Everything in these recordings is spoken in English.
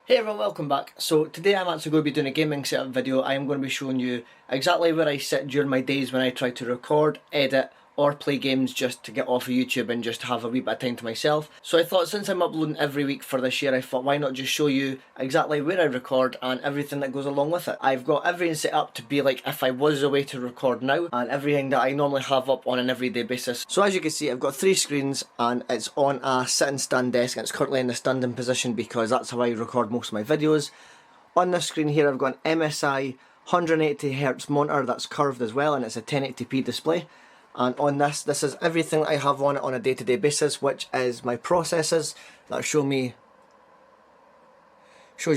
Hey everyone, welcome back. So today I'm actually going to be doing a gaming setup video. I am going to be showing you exactly where I sit during my days when I try to record, edit or play games just to get off of YouTube and just have a wee bit of time to myself. So I thought since I'm uploading every week for this year, I thought why not just show you exactly where I record and everything that goes along with it. I've got everything set up to be like if I was away to record now and everything that I normally have up on an everyday basis. So as you can see, I've got 3 screens and it's on a sit and stand desk and it's currently in the standing position because that's how I record most of my videos. On this screen here I've got an MSI 180Hz monitor that's curved as well and it's a 1080p display. And on this is everything that I have on it on a day-to-day basis, which is my processes that shows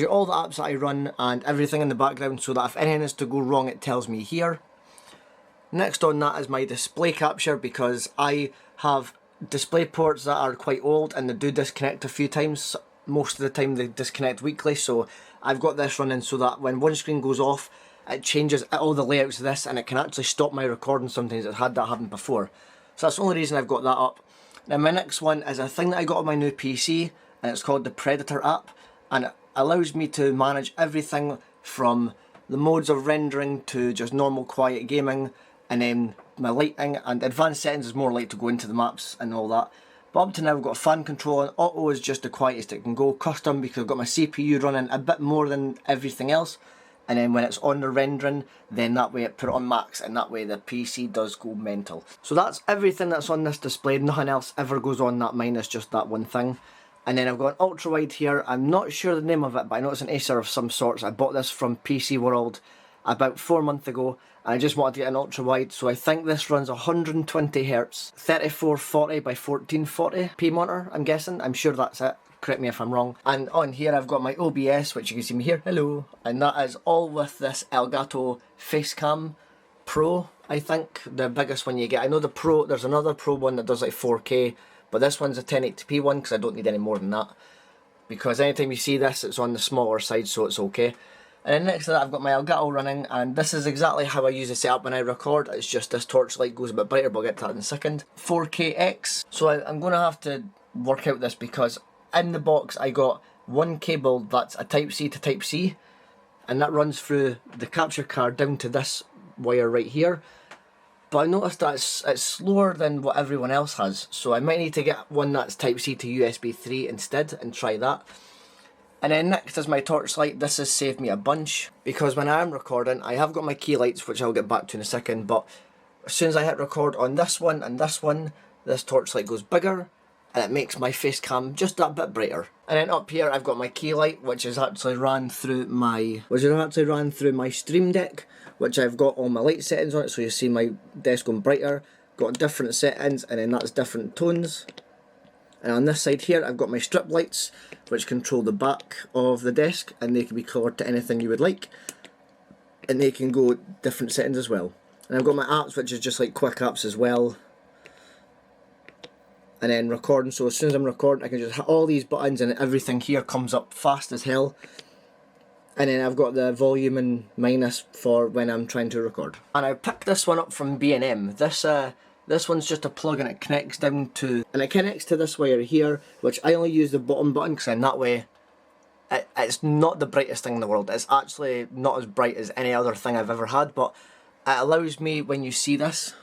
you all the apps that I run and everything in the background so that if anything is to go wrong it tells me here. Next on that is my display capture because I have display ports that are quite old and they do disconnect a few times. Most of the time they disconnect weekly, so I've got this running so that when one screen goes off it changes all the layouts of this and it can actually stop my recording sometimes. I've had that happen before. So that's the only reason I've got that up. Now my next one is a thing that I got on my new PC and it's called the Predator app and it allows me to manage everything from the modes of rendering to just normal quiet gaming, and then my lighting and advanced settings is more like to go into the maps and all that. But up to now I've got fan control and auto is just the quietest it can go. Custom because I've got my CPU running a bit more than everything else. And then when it's on the rendering, then that way it put it on max and that way the PC does go mental. So that's everything that's on this display. Nothing else ever goes on that minus just that one thing. And then I've got an ultra wide here. I'm not sure the name of it, but I know it's an Acer of some sorts. I bought this from PC World about 4 months ago and I just wanted to get an ultra wide, so I think this runs 120Hz, 3440 by 1440p monitor, I'm guessing. I'm sure that's it. Correct me if I'm wrong. And on here I've got my OBS, which you can see me here, hello, and that is all with this Elgato Facecam Pro, I think, the biggest one you get. I know the Pro, there's another Pro one that does like 4K, but this one's a 1080p one because I don't need any more than that, because anytime you see this it's on the smaller side, so it's okay. And then next to that I've got my Elgato running, and this is exactly how I use the setup when I record. It's just this torchlight goes a bit brighter, but I'll get to that in a second. 4KX, so I'm going to have to work out this because in the box I got one cable that's a type C to type C and that runs through the capture card down to this wire right here, but I noticed that it's slower than what everyone else has, so I might need to get one that's type C to USB 3 instead and try that. And then next is my torchlight. This has saved me a bunch because when I am recording I have got my key lights, which I'll get back to in a second, but as soon as I hit record on this one and this one, this torchlight goes bigger and it makes my face cam just that bit brighter. And then up here I've got my key light, which is actually ran through my Stream Deck, which I've got all my light settings on it, so you see my desk going brighter, got different settings, and then that's different tones. And on this side here I've got my strip lights, which control the back of the desk, and they can be coloured to anything you would like, and they can go different settings as well. And I've got my apps, which is just like quick apps as well, and then recording, so as soon as I'm recording I can just hit all these buttons and everything here comes up fast as hell. And then I've got the volume and minus for when I'm trying to record. And I picked this one up from B&M. This one's just a plug and it connects down to, and it connects to this wire here, which I only use the bottom button because in that way it's not the brightest thing in the world. It's actually not as bright as any other thing I've ever had, but it allows me, when you see this,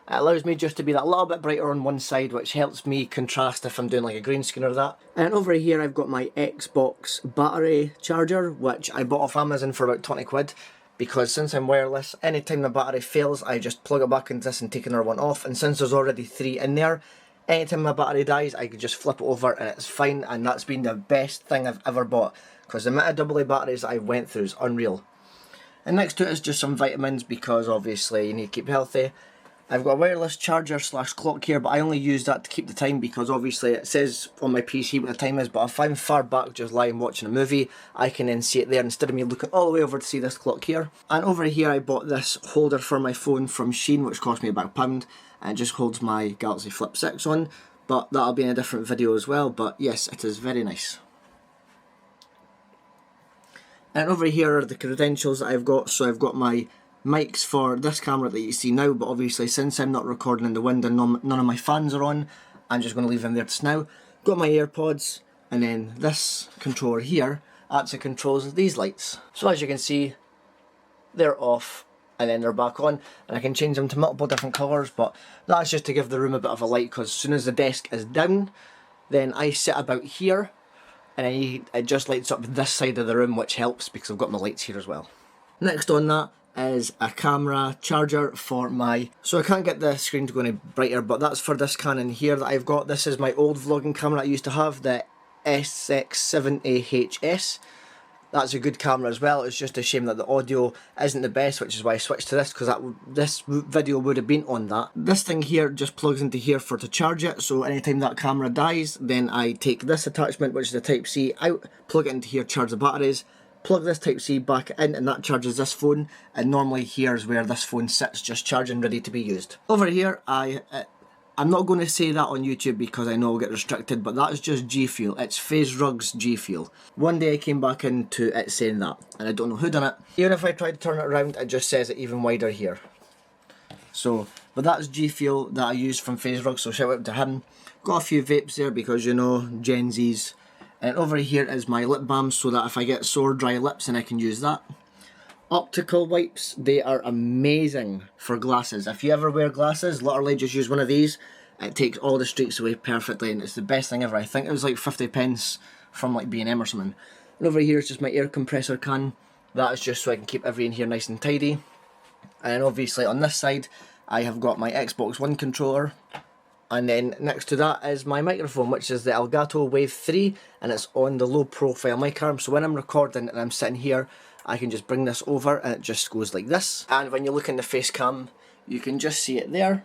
it allows me just to be that little bit brighter on one side, which helps me contrast if I'm doing like a green screen or that. And over here I've got my Xbox battery charger, which I bought off Amazon for about 20 quid. Because since I'm wireless, anytime the battery fails I just plug it back into this and take another one off, and since there's already 3 in there, anytime my battery dies I can just flip it over and it's fine, and that's been the best thing I've ever bought because the amount of AA batteries I went through is unreal. And next to it is just some vitamins because obviously you need to keep healthy. I've got a wireless charger / clock here, but I only use that to keep the time because obviously it says on my PC what the time is, but if I'm far back just lying watching a movie, I can then see it there instead of me looking all the way over to see this clock here. And over here I bought this holder for my phone from Shein, which cost me about £1, and it just holds my Galaxy Flip 6 on, but that'll be in a different video as well, but yes, it is very nice. And over here are the credentials that I've got, so I've got my mics for this camera that you see now, but obviously since I'm not recording in the wind and none of my fans are on, I'm just going to leave them there just now. Got my AirPods, and then this controller here actually controls these lights. So as you can see, they're off and then they're back on, and I can change them to multiple different colours, but that's just to give the room a bit of a light, because as soon as the desk is down, then I sit about here and it just lights up this side of the room, which helps because I've got my lights here as well. Next on that is a camera charger for my, so I can't get the screen to go any brighter, but that's for this Canon here that I've got. This is my old vlogging camera I used to have, the SX7AHS. That's a good camera as well. It's just a shame that the audio isn't the best, which is why I switched to this, because this video would have been on that. This thing here just plugs into here to charge it, so anytime that camera dies, then I take this attachment, which is the Type-C, out, plug it into here, charge the batteries, plug this Type-C back in, and that charges this phone, and normally here's where this phone sits, just charging, ready to be used. Over here, I'm not going to say that on YouTube because I know I'll get restricted, but that is just G Fuel. It's FaZe Rug's G Fuel. One day I came back into it saying that, and I don't know who done it. Even if I try to turn it around, it just says it even wider here. So, but that's G Fuel that I use from FaZe Rug, so shout out to him. Got a few vapes there because, you know, Gen Z's. And over here is my lip balm, so that if I get sore, dry lips, and I can use that. Optical wipes, they are amazing for glasses. If you ever wear glasses, literally just use one of these. It takes all the streaks away perfectly, and it's the best thing ever. I think it was like 50 pence from like B&M or something. And over here is just my air compressor can. That is just so I can keep everything here nice and tidy. And then obviously on this side, I have got my Xbox One controller. And then next to that is my microphone, which is the Elgato Wave 3, and it's on the low profile mic arm. So when I'm recording and I'm sitting here, I can just bring this over and it just goes like this. And when you look in the face cam, you can just see it there.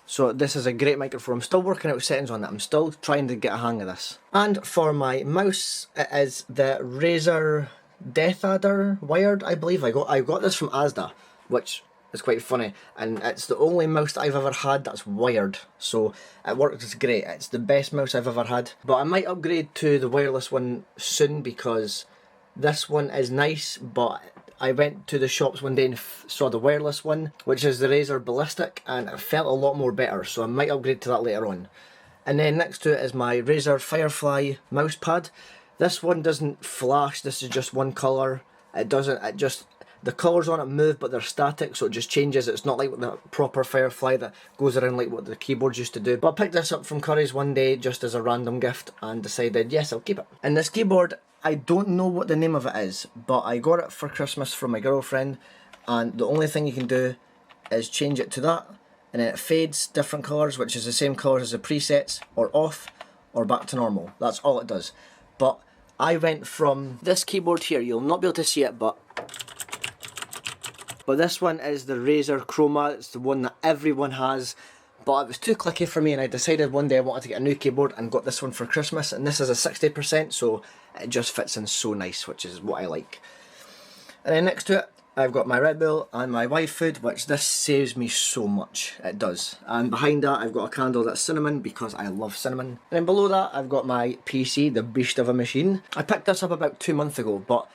So this is a great microphone. I'm still working out settings on it. I'm still trying to get a hang of this. And for my mouse, it is the Razer Death Adder wired, I believe. I got this from Asda, which is quite funny. And it's the only mouse that I've ever had that's wired. So it works great. It's the best mouse I've ever had. But I might upgrade to the wireless one soon, because this one is nice, but I went to the shops one day and saw the wireless one, which is the Razer Ballistic, and it felt a lot more better, so I might upgrade to that later on. And then next to it is my Razer Firefly mouse pad. This one doesn't flash, this is just one colour. The colours on it move, but they're static, so it just changes. It's not like the proper Firefly that goes around like what the keyboards used to do. But I picked this up from Curry's one day just as a random gift and decided, yes, I'll keep it. And this keyboard, I don't know what the name of it is, but I got it for Christmas from my girlfriend, and the only thing you can do is change it to that, and then it fades different colours, which is the same colours as the presets, or off, or back to normal. That's all it does. But I went from this keyboard here, you'll not be able to see it, but this one is the Razer Chroma. It's the one that everyone has. But it was too clicky for me, and I decided one day I wanted to get a new keyboard and got this one for Christmas, and this is a 60%, so it just fits in so nice, which is what I like. And then next to it, I've got my Red Bull and my wife food, which this saves me so much, it does. And behind that I've got a candle that's cinnamon, because I love cinnamon. And then below that I've got my PC, the beast of a machine. I picked this up about 2 months ago, but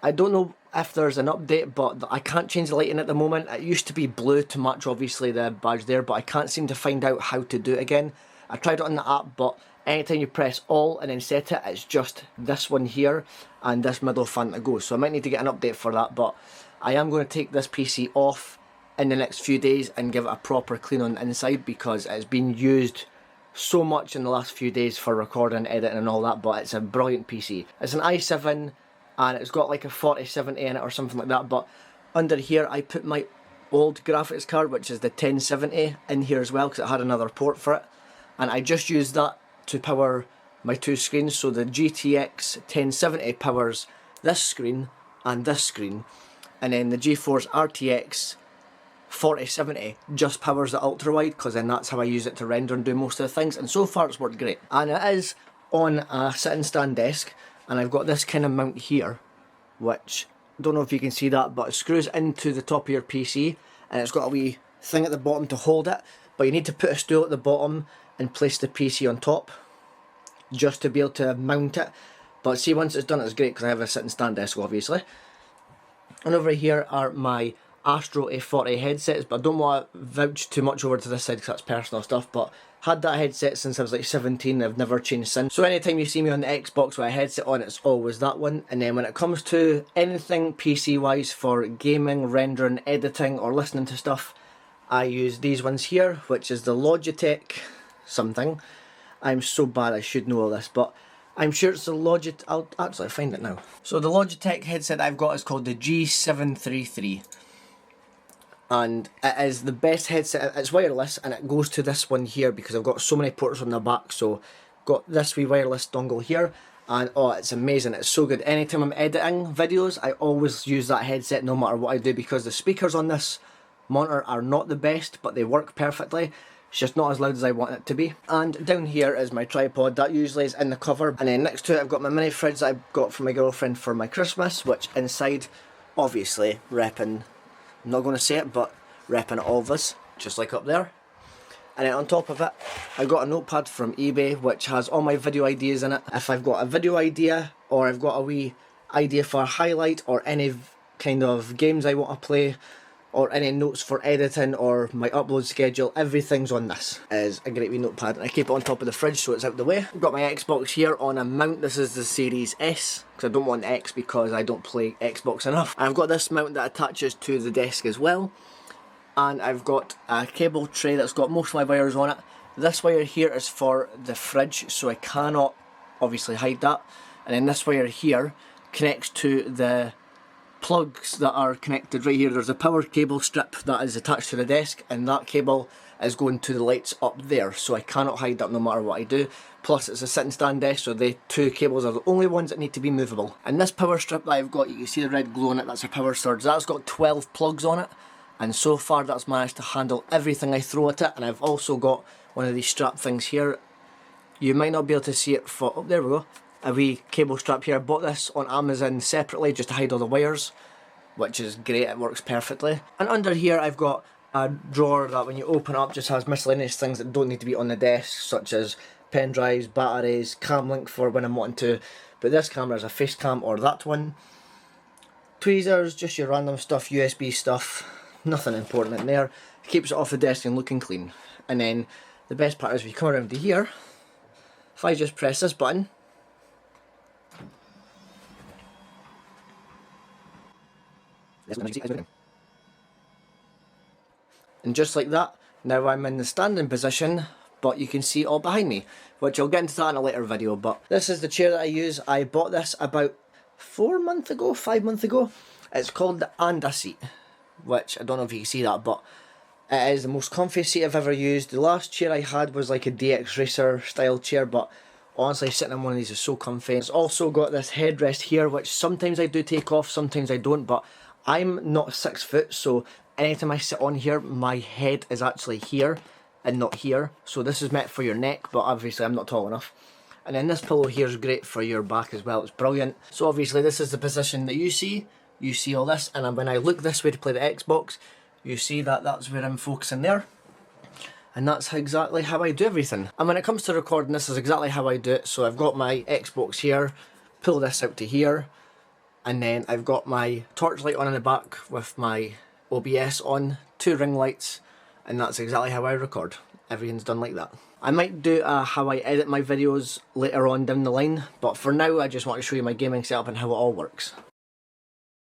I don't know if there's an update, but I can't change the lighting at the moment. It used to be blue to match obviously the badge there, but I can't seem to find out how to do it again. I tried it on the app, but anytime you press all and then set it, it's just this one here and this middle fan to go. So I might need to get an update for that, but I am going to take this PC off in the next few days and give it a proper clean on the inside, because it's been used so much in the last few days for recording, editing and all that. But it's a brilliant PC. It's an i7 and it's got like a 4070 in it or something like that, but under here I put my old graphics card, which is the 1070, in here as well, because it had another port for it, and I just used that to power my two screens. So the GTX 1070 powers this screen and this screen, and then the GeForce RTX 4070 just powers the ultra wide, because then that's how I use it to render and do most of the things, and so far it's worked great. And it is on a sit-and stand desk, and I've got this kind of mount here, which, don't know if you can see that, but it screws into the top of your PC, and it's got a wee thing at the bottom to hold it, but you need to put a stool at the bottom and place the PC on top just to be able to mount it. But see, once it's done, it's great, because I have a sit and stand desk obviously. And over here are my Astro A40 headsets, but I don't want to vouch too much over to this side because that's personal stuff, but had that headset since I was like 17, I've never changed since. So anytime you see me on the Xbox with a headset on, it's always that one. And then when it comes to anything PC wise for gaming, rendering, editing or listening to stuff, I use these ones here, which is the Logitech something. I'm so bad, I should know all this, but I'm sure it's the Logitech. I'll actually find it now. So the Logitech headset I've got is called the G733. And it is the best headset. It's wireless and it goes to this one here because I've got so many ports on the back. So got this wee wireless dongle here, and oh, it's amazing. It's so good. Anytime I'm editing videos, I always use that headset no matter what I do, because the speakers on this monitor are not the best, but they work perfectly. It's just not as loud as I want it to be. And down here is my tripod. That usually is in the cover. And then next to it I've got my mini fridge that I got from my girlfriend for my Christmas, which inside, obviously, repping, I'm not going to say it, but repping all of us, just like up there. And then on top of it, I got a notepad from eBay which has all my video ideas in it. If I've got a video idea, or I've got a wee idea for a highlight, or any kind of games I want to play, or any notes for editing or my upload schedule, everything's on this. It is a great wee notepad, and I keep it on top of the fridge so it's out the way. I've got my Xbox here on a mount. This is the Series S, because I don't want X because I don't play Xbox enough. And I've got this mount that attaches to the desk as well. And I've got a cable tray that's got most of my wires on it. This wire here is for the fridge, so I cannot obviously hide that. And then this wire here connects to the plugs that are connected right here. There's a power cable strip that is attached to the desk, and that cable is going to the lights up there, so I cannot hide that no matter what I do. Plus it's a sit and stand desk, so the two cables are the only ones that need to be movable. And this power strip that I've got, you can see the red glow on it, that's a power surge. That's got 12 plugs on it, and so far that's managed to handle everything I throw at it. And I've also got one of these strap things here. You might not be able to see it for, oh there we go, a wee cable strap here. I bought this on Amazon separately just to hide all the wires, which is great, it works perfectly. And under here I've got a drawer that when you open up just has miscellaneous things that don't need to be on the desk, such as pen drives, batteries, cam link for when I'm wanting to put this camera as a face cam or that one. Tweezers, just your random stuff, USB stuff, nothing important in there. Keeps it off the desk and looking clean. And then the best part is if you come around to here, if I just press this button, and just like that, now I'm in the standing position, but you can see all behind me, which I'll get into that in a later video. But this is the chair that I use. I bought this about 5 months ago. It's called the Anda seat, which I don't know if you can see that, but it is the most comfy seat I've ever used. The last chair I had was like a DX Racer style chair, but honestly sitting in one of these is so comfy. It's also got this headrest here, which sometimes I do take off, sometimes I don't, but I'm not 6 foot, so anytime I sit on here, my head is actually here and not here. So this is meant for your neck, but obviously I'm not tall enough. And then this pillow here is great for your back as well, it's brilliant. So obviously this is the position that you see all this, and when I look this way to play the Xbox, you see that that's where I'm focusing there. And that's exactly how I do everything. And when it comes to recording, this is exactly how I do it. So I've got my Xbox here, pull this out to here, and then I've got my torchlight on in the back with my OBS on, 2 ring lights, and that's exactly how I record. Everything's done like that. I might do how I edit my videos later on down the line, but for now I just want to show you my gaming setup and how it all works.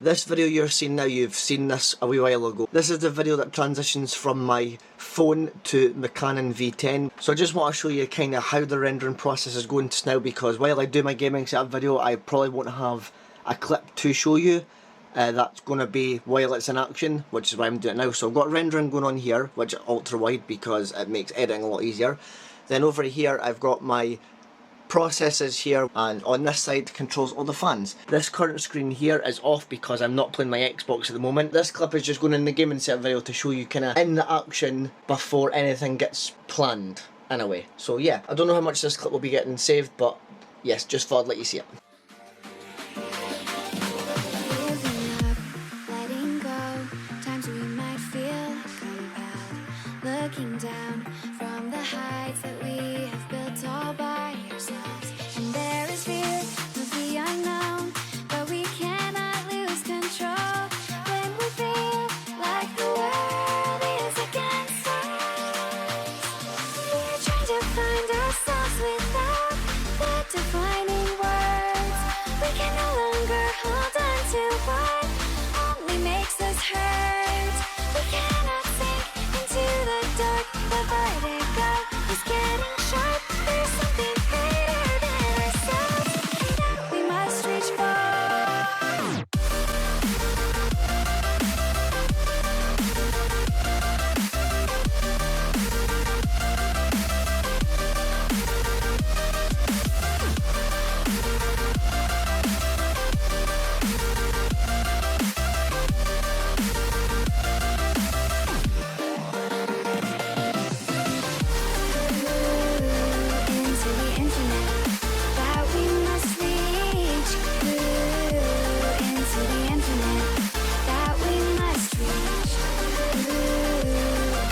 This video you're seeing now, you've seen this a wee while ago. This is the video that transitions from my phone to the Canon V10. So I just want to show you kind of how the rendering process is going just now, because while I do my gaming setup video, I probably won't have a clip to show you. That's going to be while it's in action, which is why I'm doing it now. So I've got rendering going on here, which is ultra wide because it makes editing a lot easier. Then over here I've got my processes here, and on this side controls all the fans. This current screen here is off because I'm not playing my Xbox at the moment. This clip is just going in the gaming setup video to show you kind of in the action before anything gets planned in a way. So yeah, I don't know how much this clip will be getting saved, but yes, just thought I'd let you see it. Looking down from the heights that we have built all by ourselves, and there is fear of the unknown, but we cannot lose control when we feel like hurt. We cannot sink into the dark. The vertigo is getting sharp. There's something greater than ourselves that we must reach for. Into the infinite that we must reach. Into the infinite that we must reach.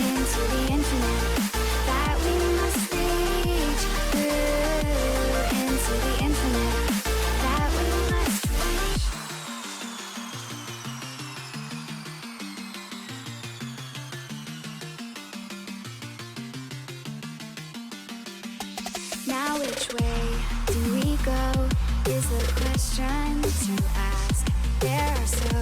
Into the infinite that we must reach. Into the infinite that we must reach. Now which way do we go is the question to ask. There are so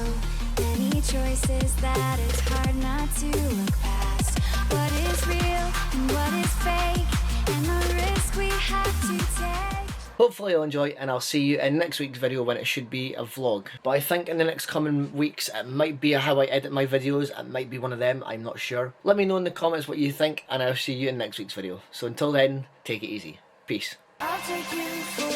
many choices that it's hard not to look past. What is real and what is fake, and the risk we have to take. Hopefully you'll enjoy, and I'll see you in next week's video when it should be a vlog. But I think in the next coming weeks it might be how I edit my videos, it might be one of them, I'm not sure. Let me know in the comments what you think, and I'll see you in next week's video. So until then, take it easy. Peace. I'll take you for